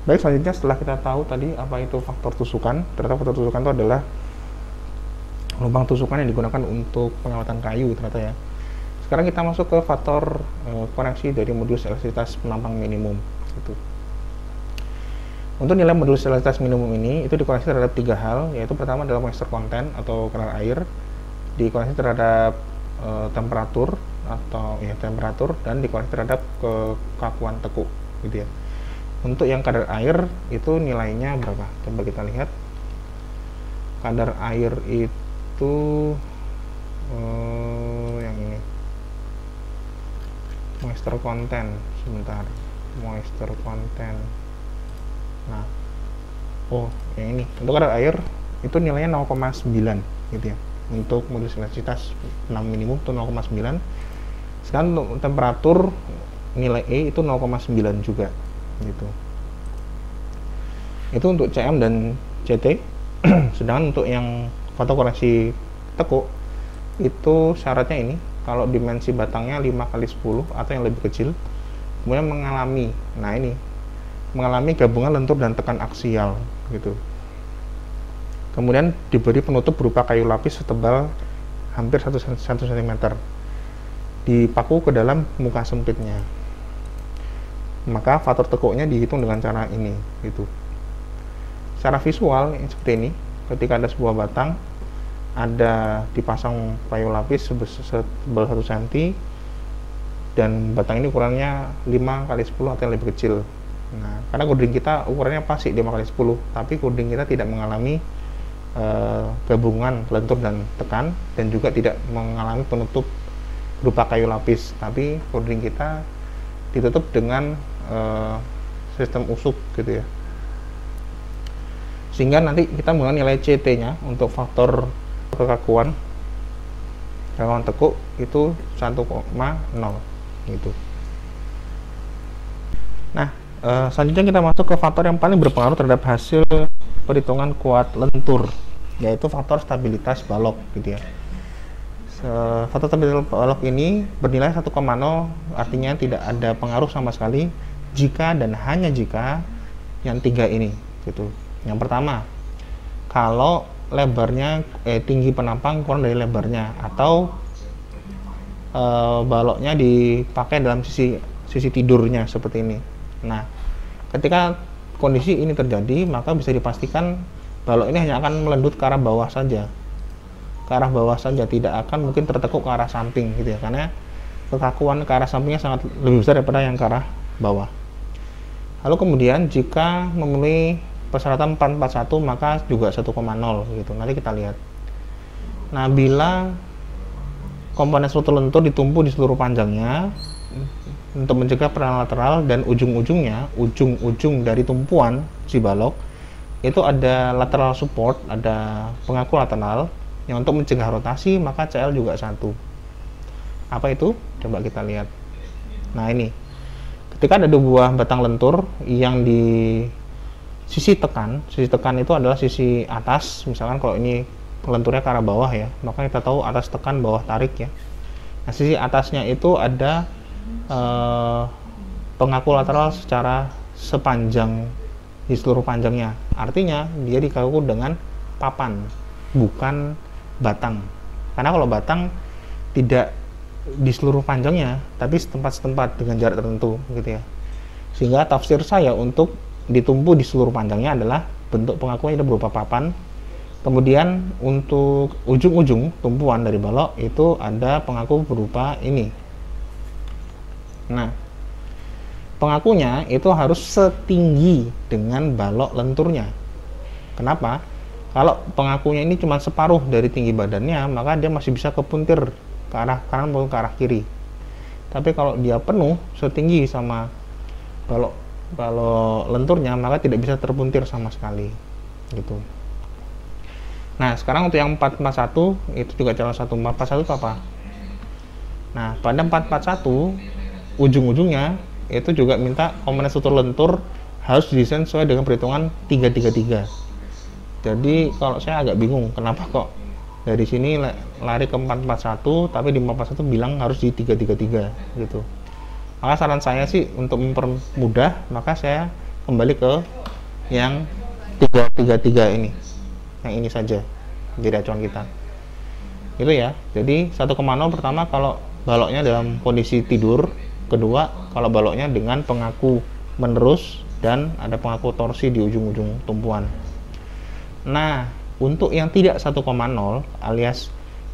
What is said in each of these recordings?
Baik, selanjutnya setelah kita tahu tadi apa itu faktor tusukan, ternyata faktor tusukan itu adalah lubang tusukan yang digunakan untuk pengawatan kayu ternyata ya. Sekarang kita masuk ke faktor koneksi dari modulus elastisitas penampang minimum. Gitu. Untuk nilai modulus elastisitas minimum ini itu dikoneksi terhadap 3 hal, yaitu pertama adalah moisture content atau kadar air, dikoneksi terhadap temperatur atau ya temperatur, dan dikoneksi terhadap kekakuan tekuk gitu ya. Untuk yang kadar air itu nilainya berapa? Coba kita lihat. Kadar air itu yang ini. Moisture content, sebentar. Moisture content. Nah, yang ini. Untuk kadar air itu nilainya 0,9 gitu ya. Untuk modulus elastisitas 6 minimum itu 0,9. Sedangkan untuk temperatur nilai E itu 0,9 juga gitu. Itu untuk CM dan CT. Sedangkan untuk yang faktor koreksi tekuk itu syaratnya ini, kalau dimensi batangnya 5x10 atau yang lebih kecil, kemudian mengalami gabungan lentur dan tekan aksial gitu. Kemudian diberi penutup berupa kayu lapis setebal hampir 1 cm, dipaku ke dalam muka sempitnya. Maka faktor tekuknya dihitung dengan cara ini gitu. Secara visual seperti ini, ketika ada sebuah batang, ada dipasang kayu lapis setebal 1 cm, dan batang ini ukurannya 5x10 atau yang lebih kecil. Nah, karena cording kita ukurannya pasti 5x10, tapi cording kita tidak mengalami gabungan lentur dan tekan, dan juga tidak mengalami penutup berupa kayu lapis, tapi cording kita ditutup dengan sistem usuk gitu ya. Sehingga nanti kita menggunakan nilai CT-nya untuk faktor kekakuan tekuk itu 1,0 gitu. Nah, selanjutnya kita masuk ke faktor yang paling berpengaruh terhadap hasil perhitungan kuat lentur, yaitu faktor stabilitas balok gitu ya. Faktor stabilitas balok ini bernilai 1,0, artinya tidak ada pengaruh sama sekali jika dan hanya jika yang 3 ini gitu. Yang pertama, kalau lebarnya tinggi penampang kurang dari lebarnya, atau baloknya dipakai dalam sisi tidurnya seperti ini. Nah, ketika kondisi ini terjadi, maka bisa dipastikan balok ini hanya akan melendut ke arah bawah saja. Ke arah bawah saja, tidak akan mungkin tertekuk ke arah samping gitu ya, karena kekakuan ke arah sampingnya sangat lebih besar daripada yang ke arah bawah. Lalu kemudian jika memenuhi persyaratan 441, maka juga 1,0 gitu. Nanti kita lihat. Nah, bila komponen struktur lentur ditumpu di seluruh panjangnya untuk mencegah peranan lateral, dan ujung dari tumpuan si balok itu ada lateral support, ada pengaku lateral yang untuk mencegah rotasi, maka CL juga 1. Apa itu? Coba kita lihat. Nah, ini ketika ada 2 buah batang lentur yang di sisi tekan itu adalah sisi atas, misalkan kalau ini lenturnya ke arah bawah ya, maka kita tahu atas tekan, bawah tarik ya. Nah, sisi atasnya itu ada pengaku lateral secara sepanjang di seluruh panjangnya, artinya dia dikaku dengan papan, bukan batang. Karena kalau batang tidak di seluruh panjangnya, tapi setempat-setempat dengan jarak tertentu gitu ya. Sehingga tafsir saya untuk ditumpu di seluruh panjangnya adalah bentuk pengakuan itu berupa papan. Kemudian untuk ujung-ujung tumpuan dari balok itu ada pengaku berupa ini. Nah, pengakunya itu harus setinggi dengan balok lenturnya. Kenapa? Kalau pengakunya ini cuma separuh dari tinggi badannya, maka dia masih bisa kepuntir ke arah kanan maupun ke arah kiri. Tapi kalau dia penuh setinggi sama balok lenturnya, maka tidak bisa terpuntir sama sekali gitu. Nah, sekarang untuk yang 441 itu juga salah satu. 441 itu apa? Nah, pada 441 ujung-ujungnya itu juga minta komponen struktur lentur harus didesain sesuai dengan perhitungan 333. Jadi kalau saya agak bingung kenapa kok dari sini lari ke 441, tapi di 441 bilang harus di 333 gitu. Maka saran saya sih untuk mempermudah, maka saya kembali ke yang 333 ini, yang ini saja jadi acuan kita itu ya. Jadi 1,0 pertama kalau baloknya dalam kondisi tidur, kedua kalau baloknya dengan pengaku menerus dan ada pengaku torsi di ujung-ujung tumpuan. Nah, untuk yang tidak 1,0 alias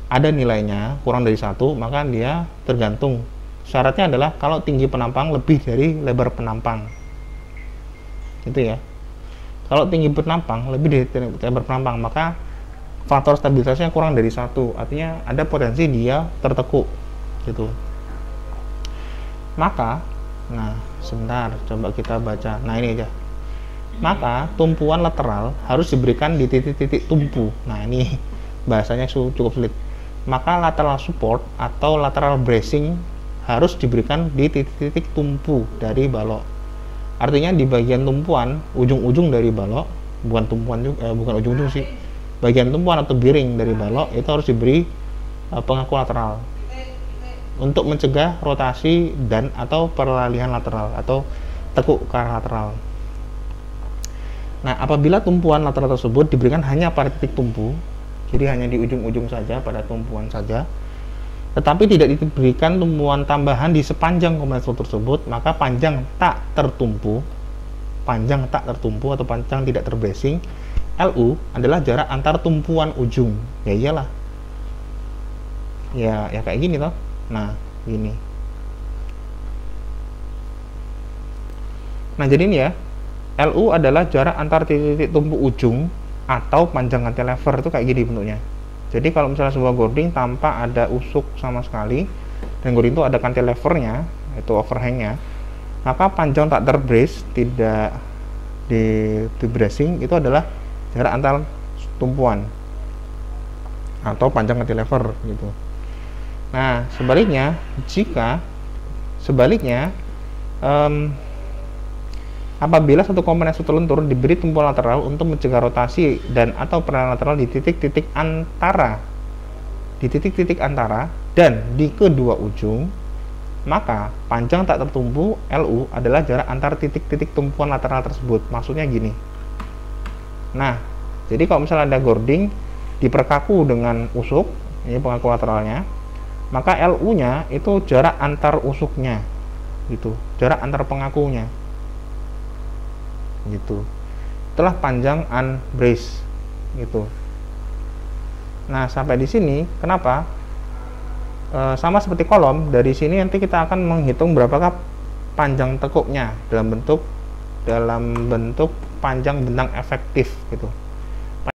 ada nilainya kurang dari 1, maka dia tergantung. Syaratnya adalah kalau tinggi penampang lebih dari lebar penampang. Itu ya. Kalau tinggi penampang lebih dari lebar penampang, maka faktor stabilitasnya kurang dari 1. Artinya ada potensi dia tertekuk gitu. Maka, nah sebentar coba kita baca. Nah ini aja. Maka tumpuan lateral harus diberikan di titik-titik tumpu. Nah ini bahasanya cukup sulit. Maka lateral support atau lateral bracing harus diberikan di titik-titik tumpu dari balok. Artinya di bagian tumpuan, ujung-ujung dari balok, bukan tumpuan juga, bukan ujung-ujung sih, bagian tumpuan atau biring dari balok itu harus diberi pengaku lateral untuk mencegah rotasi dan atau peralihan lateral atau tekuk ke arah lateral. Nah, apabila tumpuan lateral tersebut diberikan hanya pada titik tumpu, jadi hanya di ujung-ujung saja, pada tumpuan saja, tetapi tidak diberikan tumpuan tambahan di sepanjang kompresor tersebut, maka panjang tak tertumpu atau panjang tidak terbracing, LU adalah jarak antar tumpuan ujung. Ya iyalah. Ya kayak gini toh. Nah, gini. Nah, jadi ini ya. LU adalah jarak antar titik tumpu ujung atau panjang cantilever itu kayak gini bentuknya. Jadi kalau misalnya sebuah boarding tanpa ada usuk sama sekali dan boarding itu ada cantilevernya, itu overhangnya, maka panjang tak terbrace, tidak di bracing, itu adalah jarak antar tumpuan atau panjang cantilever gitu. Nah, sebaliknya apabila satu komponen terlentur diberi tumpuan lateral untuk mencegah rotasi dan atau peralihan lateral di titik-titik antara dan di kedua ujung, maka panjang tak tertumpu LU adalah jarak antar titik-titik tumpuan lateral tersebut. Maksudnya gini. Nah, jadi kalau misalnya ada boarding diperkaku dengan usuk, ini pengaku lateralnya, maka LU-nya itu jarak antar usuknya, gitu, jarak antar pengakunya. Gitu. Itulah panjang unbraced gitu. Nah, sampai di sini kenapa? Sama seperti kolom, dari sini nanti kita akan menghitung berapakah panjang tekuknya dalam bentuk panjang bentang efektif gitu.